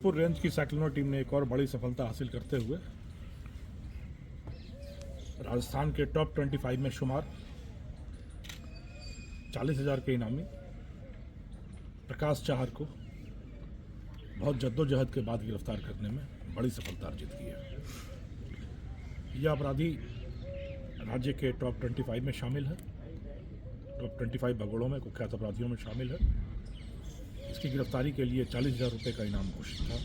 Jodhpur range की साइक्लोनर team ने एक और बड़ी सफलता हासिल करते हुए राजस्थान के टॉप 25 में शुमार 40,000 के इनामी प्रकाश चाहर को बहुत जद्दोजहद के बाद गिरफ्तार करने में बड़ी सफलता अर्जित की है। यह अपराधी राज्य के टॉप 25 में शामिल है, टॉप 25 भगोड़ों में कुख्यात अपराधियों में शामिल है। इसकी गिरफ्तारी के लिए 40,000 रुपये का इनाम घोषित था।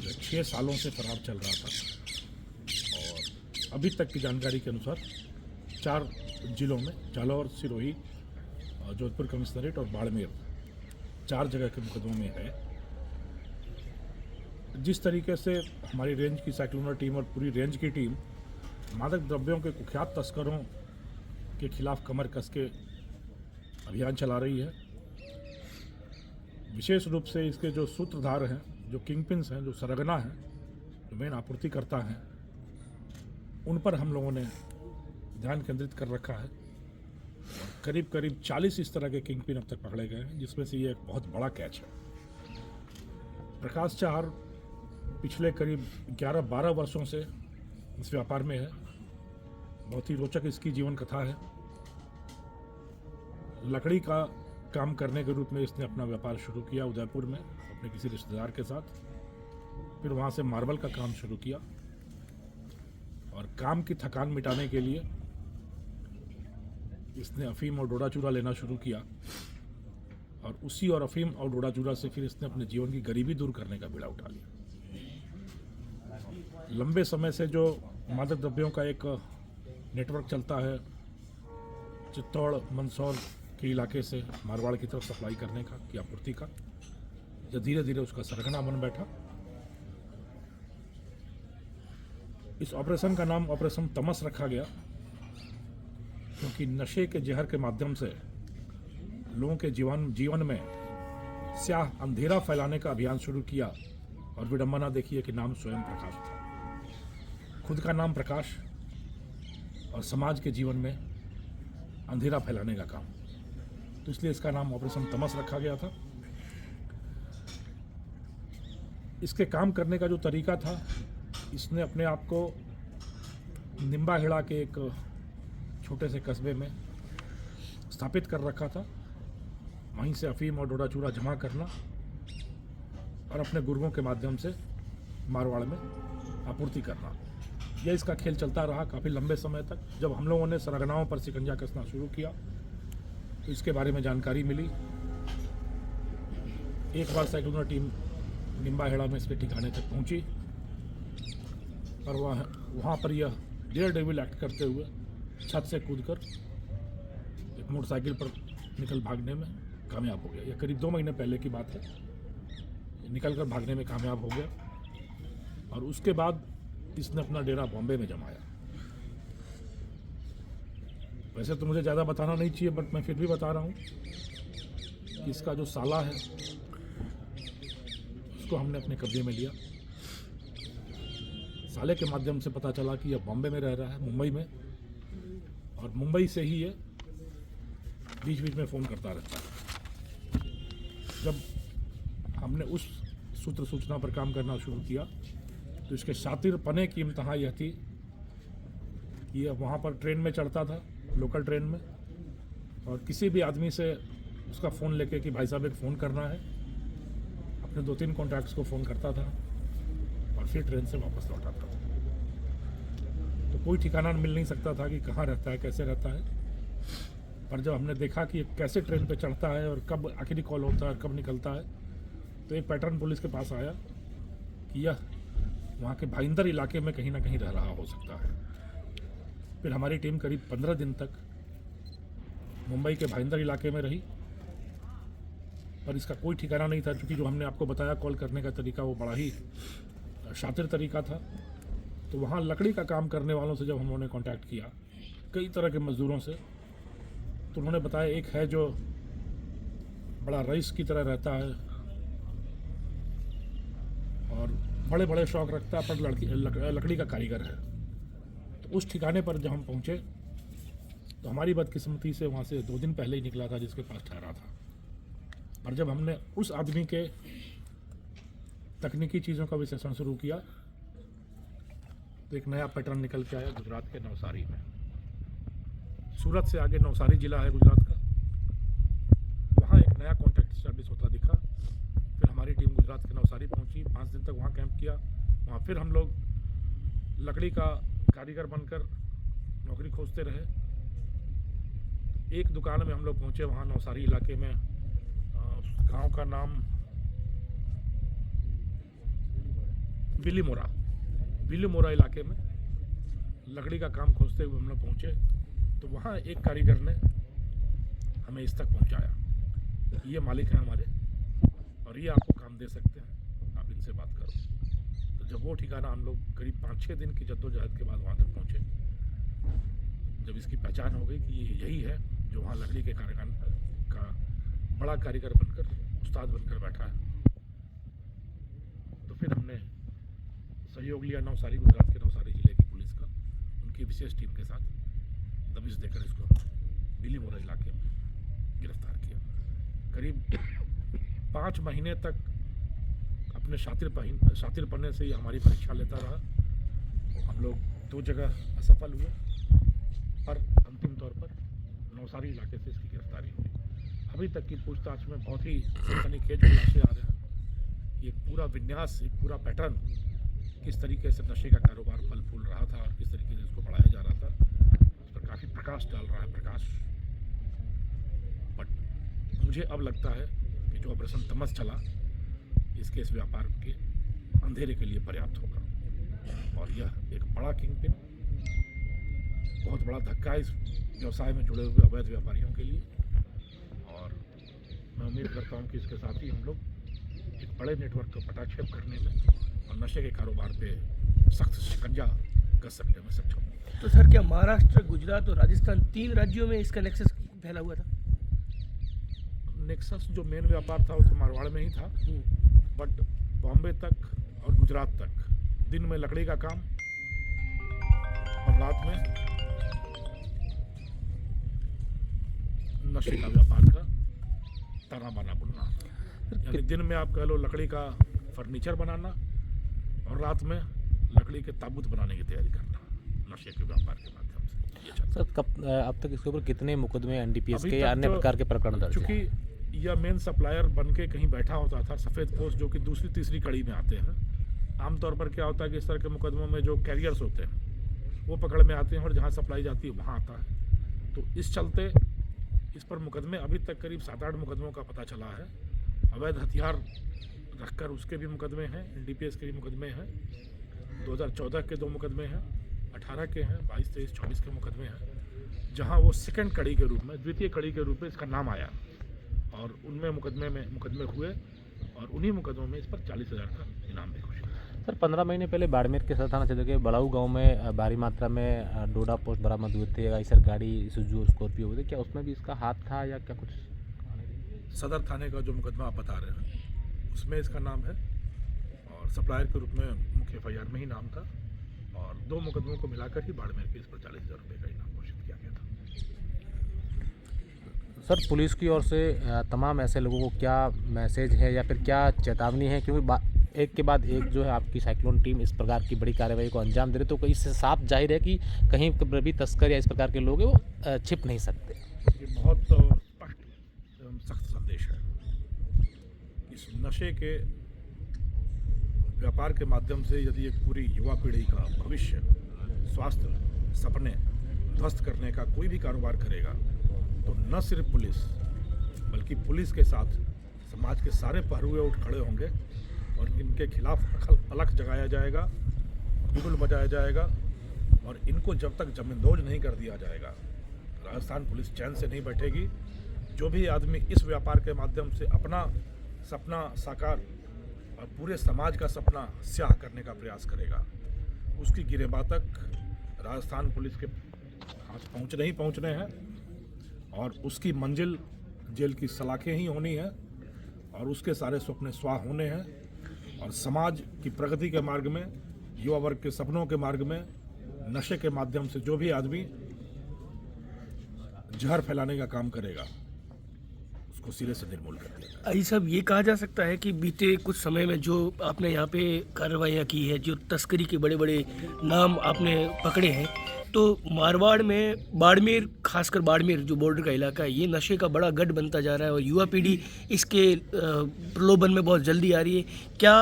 यह 6 सालों से फरार चल रहा था और अभी तक की जानकारी के अनुसार 4 जिलों में जालौर, सिरोही, जोधपुर कमिश्नरेट और बाड़मेर 4 जगह के मुकदमों में है। जिस तरीके से हमारी रेंज की साइक्लोनर टीम और पूरी रेंज की टीम मादक द्रव्यों के कुख्यात तस्करों के खिलाफ कमर कस के अभियान चला रही है, विशेष रूप से इसके जो सूत्रधार हैं, जो किंगपिन्स हैं, जो सरगना हैं, जो मेन आपूर्तिकर्ता हैं, उन पर हम लोगों ने ध्यान केंद्रित कर रखा है। करीब करीब 40 इस तरह के किंगपिन अब तक पकड़े गए हैं, जिसमें से ये एक बहुत बड़ा कैच है। प्रकाश चाहर पिछले करीब 11-12 वर्षों से इस व्यापार में है। बहुत ही रोचक इसकी जीवन कथा है। लकड़ी का काम करने के रूप में इसने अपना व्यापार शुरू किया उदयपुर में अपने किसी रिश्तेदार के साथ। फिर वहाँ से मार्बल का काम शुरू किया और काम की थकान मिटाने के लिए इसने अफीम और डोडा चूरा लेना शुरू किया और उसी और अफीम और डोडा चूरा से फिर इसने अपने जीवन की गरीबी दूर करने का बीड़ा उठा लिया। लंबे समय से जो मादक द्रव्यों का एक नेटवर्क चलता है चित्तौड़, मंदसौर के इलाके से मारवाड़ की तरफ सप्लाई करने का, की आपूर्ति का, जो धीरे धीरे उसका सरगना बन बैठा। इस ऑपरेशन का नाम ऑपरेशन तमस रखा गया क्योंकि नशे के जहर के माध्यम से लोगों के जीवन में स्याह अंधेरा फैलाने का अभियान शुरू किया। और विडंबना देखिए कि नाम स्वयं प्रकाश था। खुद का नाम प्रकाश और समाज के जीवन में अंधेरा फैलाने का काम, तो इसलिए इसका नाम ऑपरेशन तमस रखा गया था। इसके काम करने का जो तरीका था, इसने अपने आप को निम्बाहेड़ा के एक छोटे से कस्बे में स्थापित कर रखा था। वहीं से अफीम और डोडा चूरा जमा करना और अपने गुर्गों के माध्यम से मारवाड़ में आपूर्ति करना, यह इसका खेल चलता रहा काफ़ी लंबे समय तक। जब हम लोगों ने सरगनाओं पर शिकंजा कसना शुरू किया तो इसके बारे में जानकारी मिली। एक बार साइक्लोनर टीम निम्बाहेड़ा में इसके ठिकाने तक पहुंची और वहाँ पर यह डेयर डेविल एक्ट करते हुए छत से कूदकर एक मोटरसाइकिल पर निकल भागने में कामयाब हो गया। यह करीब 2 महीने पहले की बात है। निकलकर भागने में कामयाब हो गया और उसके बाद इसने अपना डेरा बॉम्बे में जमाया। वैसे तो मुझे ज़्यादा बताना नहीं चाहिए, बट मैं फिर भी बता रहा हूँ कि इसका जो साला है उसको हमने अपने कब्जे में लिया। साले के माध्यम से पता चला कि यह बॉम्बे में रह रहा है, मुंबई में, और मुंबई से ही ये बीच बीच में फ़ोन करता रहता है। जब हमने उस सूत्र सूचना पर काम करना शुरू किया तो इसके शातिरपने की इम्तहा यह थी कि यह वहाँ पर ट्रेन में चढ़ता था, लोकल ट्रेन में, और किसी भी आदमी से उसका फ़ोन लेके कि भाई साहब एक फ़ोन करना है, अपने 2-3 कॉन्टैक्ट्स को फ़ोन करता था और फिर ट्रेन से वापस लौट आता था। तो कोई ठिकाना मिल नहीं सकता था कि कहाँ रहता है, कैसे रहता है। पर जब हमने देखा कि कैसे ट्रेन पे चढ़ता है और कब आखिरी कॉल होता है और कब निकलता है, तो एक पैटर्न पुलिस के पास आया कि यह वहाँ के भाईंदर इलाके में कहीं ना कहीं रह रहा हो सकता है। फिर हमारी टीम करीब 15 दिन तक मुंबई के भाईंदर इलाके में रही, पर इसका कोई ठिकाना नहीं था, क्योंकि जो हमने आपको बताया कॉल करने का तरीका वो बड़ा ही शातिर तरीका था। तो वहाँ लकड़ी का काम करने वालों से जब हम लोगों ने कॉन्टैक्ट किया, कई तरह के मज़दूरों से, तो उन्होंने बताया एक है जो बड़ा रईस की तरह रहता है और बड़े बड़े शौक रखता है, पर लकड़ी का कारीगर है। तो उस ठिकाने पर जब हम पहुँचे तो हमारी बदकिस्मती से वहाँ से 2 दिन पहले ही निकला था जिसके पास ठहरा था। पर जब हमने उस आदमी के तकनीकी चीज़ों का विश्लेषण शुरू किया तो एक नया पैटर्न निकल के आया गुजरात के नवसारी में। सूरत से आगे नवसारी जिला है गुजरात का, वहाँ एक नया कॉन्ट्रैक्ट स्टैब्लिश होता दिखा। फिर हमारी टीम गुजरात के नवसारी पहुँची, 5 दिन तक वहाँ कैंप किया। वहाँ फिर हम लोग लकड़ी का कारीगर बनकर नौकरी खोजते रहे। एक दुकान में हम लोग पहुँचे वहाँ नवसारी इलाके में, गांव का नाम बिलीमोरा इलाके में लकड़ी का काम खोजते हुए हम लोग पहुँचे तो वहाँ एक कारीगर ने हमें इस तक पहुँचाया। ये मालिक हैं हमारे और ये आपको काम दे सकते हैं, आप इनसे बात करो। तो जब वो ठिकाना हम लोग करीब 5-6 दिन की जद्दोजहद के बाद वहाँ तक पहुँचे, जब इसकी पहचान हो गई कि ये यही है जो वहाँ लकड़ी के कारखाने का बड़ा कारीगर बनकर, उस्ताद बनकर बैठा है, तो फिर हमने सहयोग लिया गुजरात के नवसारी जिले की पुलिस का, उनकी विशेष टीम के साथ दबिश देकर इसको बिलीमोरा इलाके में गिरफ्तार किया। करीब 5 महीने तक अपने शातिर पन्ने से ही हमारी परीक्षा लेता रहा। हम लोग 2 जगह असफल हुए, पर अंतिम तौर पर नवसारी इलाके से इसकी गिरफ्तारी हुई। अभी तक की पूछताछ में बहुत ही सनसनीखेज खुलासे आ रहे हैं। ये पूरा विन्यास, एक पूरा पैटर्न, किस तरीके से नशे का कारोबार फल फूल रहा था और किस तरीके से इसको बढ़ाया जा रहा था, उस पर काफ़ी प्रकाश डाल रहा है प्रकाश। बट मुझे अब लगता है कि जो ऑपरेशन तमस चला, इसके इस व्यापार के अंधेरे के लिए पर्याप्त होगा। और यह एक बड़ा किंगपिन, बहुत बड़ा धक्का इस व्यवसाय में जुड़े हुए अवैध व्यापारियों के लिए। और मैं उम्मीद करता हूं कि इसके साथ ही हम लोग एक बड़े नेटवर्क का पटाक्षेप करने में और नशे के कारोबार पे सख्त शिकंजा कस सकने में सक्षम हों। तो सर, क्या महाराष्ट्र, गुजरात और राजस्थान 3 राज्यों में इसका नेक्सस फैला हुआ था? नेक्सस जो मेन व्यापार था वो तो मारवाड़ में ही था, बट बॉम्बे तक और गुजरात तक दिन में लकड़ी का काम और रात में नशे का व्यापार का ताना बाना बुनना। यानी दिन में आप कह लो लकड़ी का फर्नीचर बनाना और रात में लकड़ी के ताबूत बनाने की तैयारी करना नशे के व्यापार के माध्यम से। ये चलता। सर, कब अब तक इसके ऊपर कितने मुकदमे एनडीपीएस के या अन्य प्रकार के प्रकरण दर्ज हैं? चूँकि यह मेन सप्लायर बन के कहीं बैठा होता था, सफ़ेद पोस्ट जो कि दूसरी तीसरी कड़ी में आते हैं। आमतौर पर क्या होता है कि इस तरह के मुकदमों में जो कैरियर्स होते हैं वो पकड़ में आते हैं और जहाँ सप्लाई जाती है वहाँ आता है। तो इस चलते इस पर मुकदमे अभी तक करीब 7-8 मुकदमों का पता चला है। अवैध हथियार रखकर उसके भी मुकदमे हैं, एनडीपीएस के भी मुकदमे हैं। 2014 के 2 मुकदमे हैं, 18 के हैं, 22, 23, 24 के मुकदमे हैं, जहां वो सेकंड कड़ी के रूप में, द्वितीय कड़ी के रूप में इसका नाम आया और उनमें मुकदमे हुए और उन्हीं मुकदमों में इस पर 40,000 का इनाम भी घोषित। सर, 15 महीने पहले बाड़मेर के थाना क्षेत्र के बड़ाऊ गांव में भारी मात्रा में डोडा पोस्ट बरामद हुए थे, आइसर गाड़ी, सुजुकी स्कॉर्पियो हुए थे, क्या उसमें भी इसका हाथ था या क्या कुछ? सदर थाने का जो मुकदमा आप बता रहे हैं उसमें इसका नाम है और सप्लायर के रूप में मुख्य एफआईआर में ही नाम था और 2 मुकदमों को मिलाकर ही बाड़मेर के इस पर 40,000 रुपये का इनाम घोषित किया गया था। सर, पुलिस की ओर से तमाम ऐसे लोगों को क्या मैसेज है या फिर क्या चेतावनी है, क्योंकि एक के बाद एक जो है आपकी साइक्लोन टीम इस प्रकार की बड़ी कार्रवाई को अंजाम दे रही, तो इससे साफ जाहिर है कि कहीं पर भी तस्कर या इस प्रकार के लोग हैं वो छिप नहीं सकते। ये बहुत स्पष्ट एवं सख्त संदेश है। इस नशे के व्यापार के माध्यम से यदि एक पूरी युवा पीढ़ी का भविष्य, स्वास्थ्य, सपने ध्वस्त करने का कोई भी कारोबार करेगा तो न सिर्फ पुलिस बल्कि पुलिस के साथ समाज के सारे पहरुए उठ खड़े होंगे और इनके खिलाफ अलख जगाया जाएगा, बिगुल बजाया जाएगा और इनको जब तक जमींदोज नहीं कर दिया जाएगा राजस्थान पुलिस चैन से नहीं बैठेगी। जो भी आदमी इस व्यापार के माध्यम से अपना सपना साकार और पूरे समाज का सपना स्याह करने का प्रयास करेगा, उसकी गिरेबां तक राजस्थान पुलिस के हाथ पहुँचने हैं और उसकी मंजिल जेल की सलाखें ही होनी है और उसके सारे सपने स्वाह होने हैं और समाज की प्रगति के मार्ग में, युवा वर्ग के सपनों के मार्ग में नशे के माध्यम से जो भी आदमी जहर फैलाने का काम करेगा उसको सिरे से निर्मूल कर दिया जाए। आई साहब, ये कहा जा सकता है कि बीते कुछ समय में जो आपने यहाँ पे कार्रवाइयाँ की है, जो तस्करी के बड़े बड़े नाम आपने पकड़े हैं, तो मारवाड़ में बाड़मेर, खासकर बाड़मेर जो बॉर्डर का इलाका है, ये नशे का बड़ा गढ़ बनता जा रहा है और युवा पीढ़ी इसके प्रलोभन में बहुत जल्दी आ रही है। क्या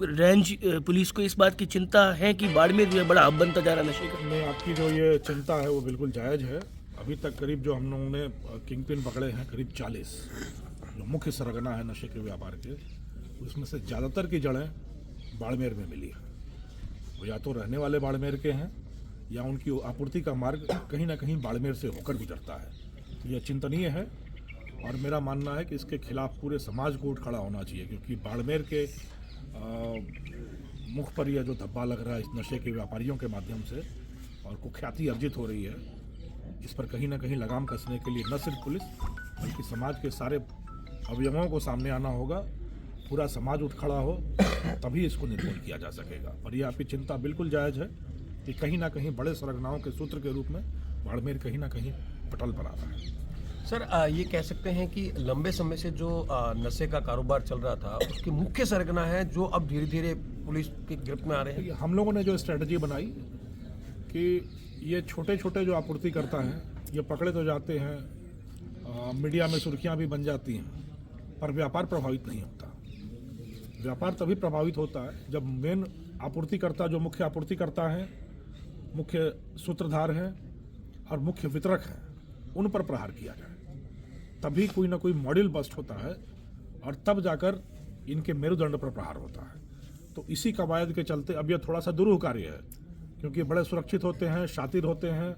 रेंज पुलिस को इस बात की चिंता है कि बाड़मेर जो है बड़ा हब बनता जा रहा है नशे का? में आपकी जो ये चिंता है वो बिल्कुल जायज़ है। अभी तक करीब जो हम लोगों ने किंग पिन पकड़े हैं करीब 40, जो मुख्य सरगना है नशे के व्यापार के, उसमें से ज़्यादातर की जड़ें बाड़मेर में मिली है। वो या तो रहने वाले बाड़मेर के हैं या उनकी आपूर्ति का मार्ग कहीं ना कहीं बाड़मेर से होकर गुजरता है। यह चिंतनीय है और मेरा मानना है कि इसके खिलाफ पूरे समाज को उठ खड़ा होना चाहिए, क्योंकि बाड़मेर के मुख पर यह जो धब्बा लग रहा है इस नशे के व्यापारियों के माध्यम से और कुख्याति अर्जित हो रही है, इस पर कहीं ना कहीं लगाम कसने के लिए न सिर्फ पुलिस बल्कि समाज के सारे अवयवों को सामने आना होगा, पूरा समाज उठ खड़ा हो, तभी इसको निर्मूल किया जा सकेगा। और ये आपकी चिंता बिल्कुल जायज़ है कि कहीं ना कहीं बड़े सरगनाओं के सूत्र के रूप में बाड़मेर कहीं ना कहीं पटल पर आ रहा है। सर, ये कह सकते हैं कि लंबे समय से जो नशे का कारोबार चल रहा था उसके मुख्य सरगना है जो अब धीरे धीरे पुलिस की गिरफ्त में आ रहे हैं। हम लोगों ने जो स्ट्रेटजी बनाई कि ये छोटे छोटे जो आपूर्ति करता है ये पकड़े तो जाते हैं, मीडिया में सुर्खियां भी बन जाती हैं, पर व्यापार प्रभावित नहीं होता। व्यापार तभी प्रभावित होता है जब मेन आपूर्तिकर्ता, जो मुख्य आपूर्तिकर्ता हैं, मुख्य सूत्रधार हैं और मुख्य वितरक हैं, उन पर प्रहार किया जाए, तभी कोई ना कोई मॉड्यूल बस्ट होता है और तब जाकर इनके मेरुदंड पर प्रहार होता है। तो इसी कवायद के चलते अब यह थोड़ा सा दुरूह कार्य है, क्योंकि बड़े सुरक्षित होते हैं, शातिर होते हैं,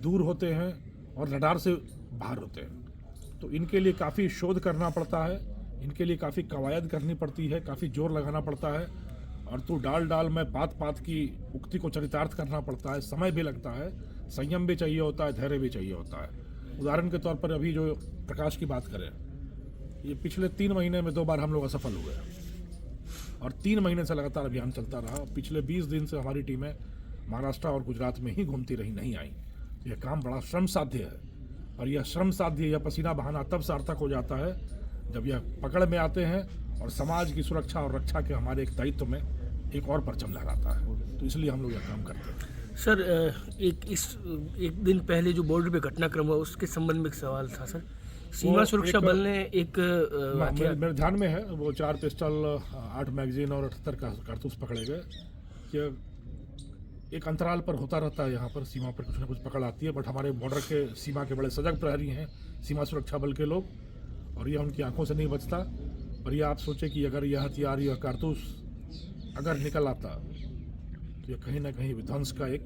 दूर होते हैं और रडार से बाहर होते हैं। तो इनके लिए काफ़ी शोध करना पड़ता है, इनके लिए काफ़ी कवायद करनी पड़ती है, काफ़ी जोर लगाना पड़ता है और तू डाल डाल में बात बात की उक्ति को चरितार्थ करना पड़ता है। समय भी लगता है, संयम भी चाहिए होता है, धैर्य भी चाहिए होता है। उदाहरण के तौर पर अभी जो प्रकाश की बात करें, ये पिछले 3 महीने में 2 बार हम लोग असफल हुए और 3 महीने से लगातार अभियान चलता रहा। पिछले 20 दिन से हमारी टीमें महाराष्ट्र और गुजरात में ही घूमती रही, नहीं आई। यह काम बड़ा श्रम साध्य है और यह श्रम साध्य, यह पसीना बहाना तब सार्थक हो जाता है जब यह पकड़ में आते हैं और समाज की सुरक्षा और रक्षा के हमारे एक दायित्व में एक और परचम लहराता है। तो इसलिए हम लोग यह काम करते हैं। सर, एक दिन पहले जो बॉर्डर पे घटनाक्रम हुआ उसके संबंध में एक सवाल था सर। सीमा सुरक्षा बल ने एक मेरे ध्यान में है वो 4 पिस्टल, 8 मैगजीन और 78 कारतूस पकड़े गए। कि एक अंतराल पर होता रहता है, यहाँ पर सीमा पर कुछ ना कुछ पकड़ आती है, बट हमारे बॉर्डर के सीमा के बड़े सजग प्रहरी हैं सीमा सुरक्षा बल के लोग, और यह उनकी आंखों से नहीं बचता। और यह आप सोचें कि अगर यह हथियार, यह कारतूस अगर निकल आता तो यह कहीं ना कहीं विध्वंस का एक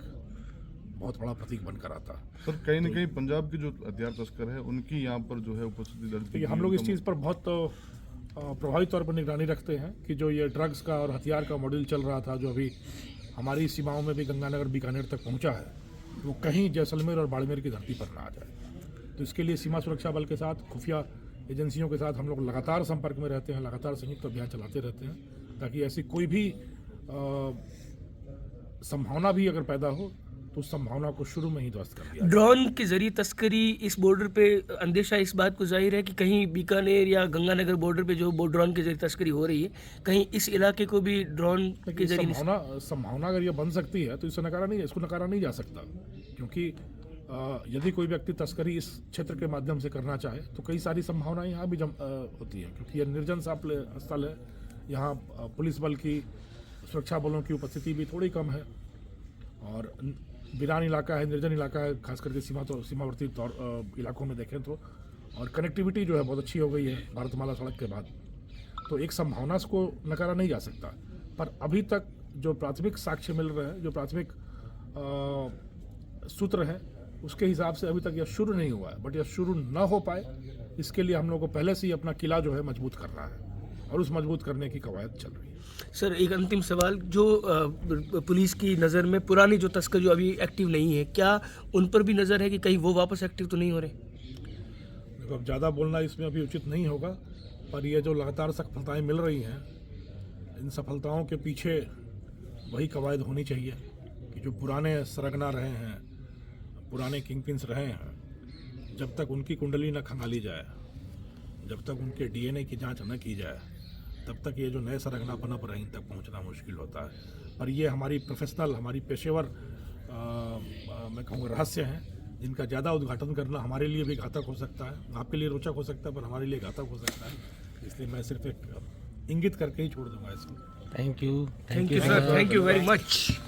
बहुत बड़ा प्रतीक बनकर आता। सर, कहीं ना कहीं पंजाब के जो हथियार तस्कर है उनकी यहाँ पर जो है उपस्थिति दर्ज की। हम लोग इस चीज़ पर बहुत प्रभावी तौर पर निगरानी रखते हैं कि जो ये ड्रग्स का और हथियार का मॉड्यूल चल रहा था, जो अभी हमारी सीमाओं में भी गंगानगर बीकानेर तक पहुंचा है, वो कहीं जैसलमेर और बाड़मेर की धरती पर ना आ जाए। तो इसके लिए सीमा सुरक्षा बल के साथ, खुफिया एजेंसियों के साथ हम लोग लगातार संपर्क में रहते हैं, लगातार संयुक्त अभियान चलाते रहते हैं, ताकि ऐसी कोई भी संभावना भी अगर पैदा हो तो उस संभावना को शुरू में ही ध्वस्त कर दिया। ड्रोन के जरिए तस्करी इस बॉर्डर पे अंदेशा इस बात को जाहिर है कि कहीं बीकानेर या गंगानगर बॉर्डर पे जो ड्रोन के जरिए तस्करी हो रही है, कहीं इस इलाके को भी ड्रोन के जरिए संभावना अगर ये बन सकती है तो इसको नकारा नहीं जा सकता, क्योंकि यदि कोई व्यक्ति तस्करी इस क्षेत्र के माध्यम से करना चाहे तो कई सारी संभावनाएं यहाँ भी होती हैं, क्योंकि यह निर्जन सा स्थल है। यहाँ पुलिस बल की, सुरक्षा बलों की उपस्थिति भी थोड़ी कम है और वीरान इलाका है, निर्जन इलाका है, खास करके सीमावर्ती इलाकों में देखें तो। और कनेक्टिविटी जो है बहुत अच्छी हो गई है भारतमाला सड़क के बाद, तो एक संभावना को नकारा नहीं जा सकता। पर अभी तक जो प्राथमिक साक्ष्य मिल रहे हैं, जो प्राथमिक सूत्र हैं, उसके हिसाब से अभी तक यह शुरू नहीं हुआ है। बट यह शुरू न हो पाए इसके लिए हम लोग को पहले से ही अपना किला जो है मजबूत करना है और उस मजबूत करने की कवायद चल रही है। सर, एक अंतिम सवाल, जो पुलिस की नज़र में पुरानी जो तस्कर जो अभी एक्टिव नहीं है, क्या उन पर भी नज़र है कि कहीं वो वापस एक्टिव तो नहीं हो रहे? देखो, अब ज़्यादा बोलना इसमें अभी उचित नहीं होगा, पर ये जो लगातार सफलताएं मिल रही हैं, इन सफलताओं के पीछे वही कवायद होनी चाहिए कि जो पुराने सरगना रहे हैं, पुराने किंग पिन्स रहे हैं, जब तक उनकी कुंडली न खंगाली जाए, जब तक उनके डीएनए की जांच न की जाए तब तक ये जो नए सरगना पनप रहे इन तक पहुंचना मुश्किल होता है। पर ये हमारी प्रोफेशनल, हमारी पेशेवर मैं कहूँगा रहस्य हैं, जिनका ज़्यादा उद्घाटन करना हमारे लिए भी घातक हो सकता है, आपके लिए रोचक हो सकता है, पर हमारे लिए घातक हो सकता है। इसलिए मैं सिर्फ एक इंगित करके ही छोड़ दूंगा इसको। Thank you thank you sir, thank you very much.